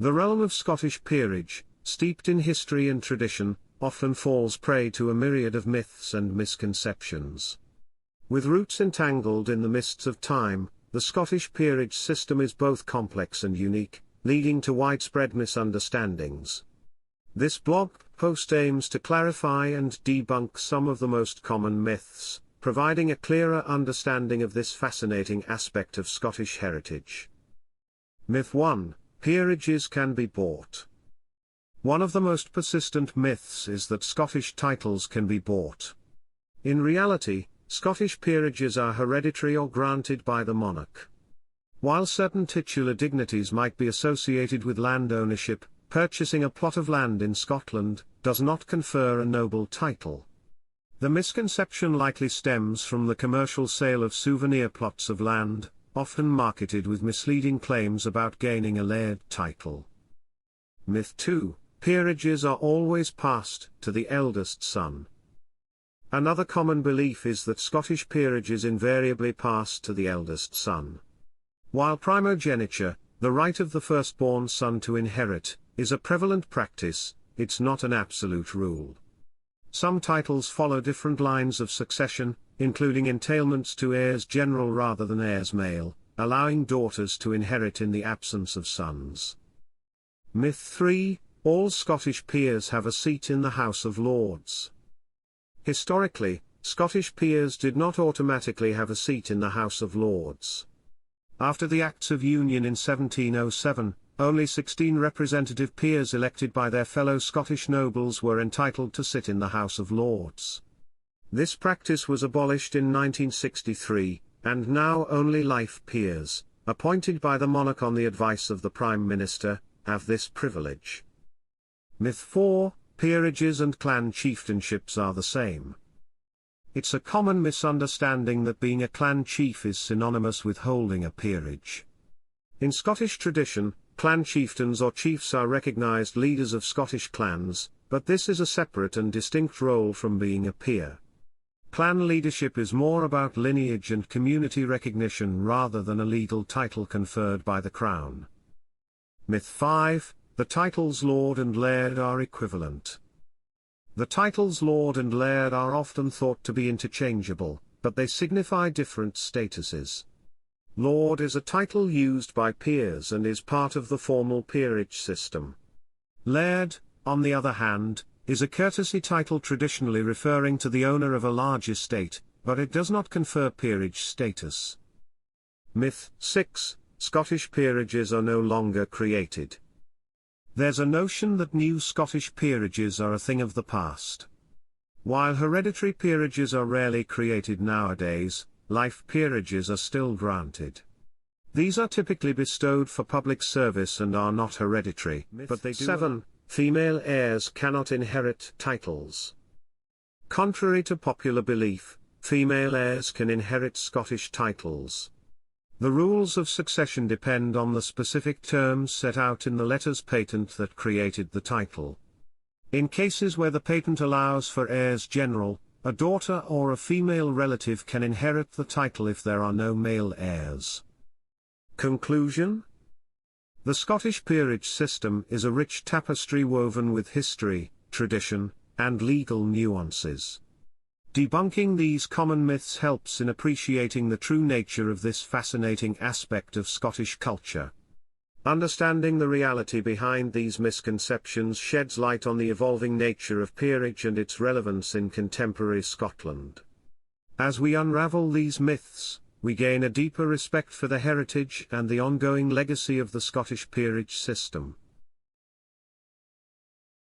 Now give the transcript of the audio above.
The realm of Scottish peerage, steeped in history and tradition, often falls prey to a myriad of myths and misconceptions. With roots entangled in the mists of time, the Scottish peerage system is both complex and unique, leading to widespread misunderstandings. This blog post aims to clarify and debunk some of the most common myths, providing a clearer understanding of this fascinating aspect of Scottish heritage. Myth 1: Peerages can be bought. One of the most persistent myths is that Scottish titles can be bought. In reality, Scottish peerages are hereditary or granted by the monarch. While certain titular dignities might be associated with land ownership, purchasing a plot of land in Scotland does not confer a noble title. The misconception likely stems from the commercial sale of souvenir plots of land, often marketed with misleading claims about gaining a laird title. Myth 2: Peerages are always passed to the eldest son. Another common belief is that Scottish peerages invariably pass to the eldest son. While primogeniture, the right of the firstborn son to inherit, is a prevalent practice, it's not an absolute rule. Some titles follow different lines of succession, including entailments to heirs general rather than heirs male, allowing daughters to inherit in the absence of sons. Myth 3: All Scottish peers have a seat in the House of Lords. Historically, Scottish peers did not automatically have a seat in the House of Lords. After the Acts of Union in 1707, only 16 representative peers elected by their fellow Scottish nobles were entitled to sit in the House of Lords. This practice was abolished in 1963, and now only life peers, appointed by the monarch on the advice of the Prime Minister, have this privilege. Myth 4: Peerages and clan chieftainships are the same. It's a common misunderstanding that being a clan chief is synonymous with holding a peerage. In Scottish tradition, clan chieftains or chiefs are recognised leaders of Scottish clans, but this is a separate and distinct role from being a peer. Clan leadership is more about lineage and community recognition rather than a legal title conferred by the Crown. Myth 5: The titles Lord and Laird are equivalent. The titles Lord and Laird are often thought to be interchangeable, but they signify different statuses. Lord is a title used by peers and is part of the formal peerage system. Laird, on the other hand, is a courtesy title traditionally referring to the owner of a large estate, but it does not confer peerage status. Myth 6: Scottish peerages are no longer created. There's a notion that new Scottish peerages are a thing of the past. While hereditary peerages are rarely created nowadays, life peerages are still granted. These are typically bestowed for public service and are not hereditary, but they do. 7: Female heirs cannot inherit titles. Contrary to popular belief, female heirs can inherit Scottish titles. The rules of succession depend on the specific terms set out in the letters patent that created the title. In cases where the patent allows for heirs general, a daughter or a female relative can inherit the title if there are no male heirs. Conclusion: the Scottish peerage system is a rich tapestry woven with history, tradition, and legal nuances. Debunking these common myths helps in appreciating the true nature of this fascinating aspect of Scottish culture. Understanding the reality behind these misconceptions sheds light on the evolving nature of peerage and its relevance in contemporary Scotland. As we unravel these myths, we gain a deeper respect for the heritage and the ongoing legacy of the Scottish peerage system.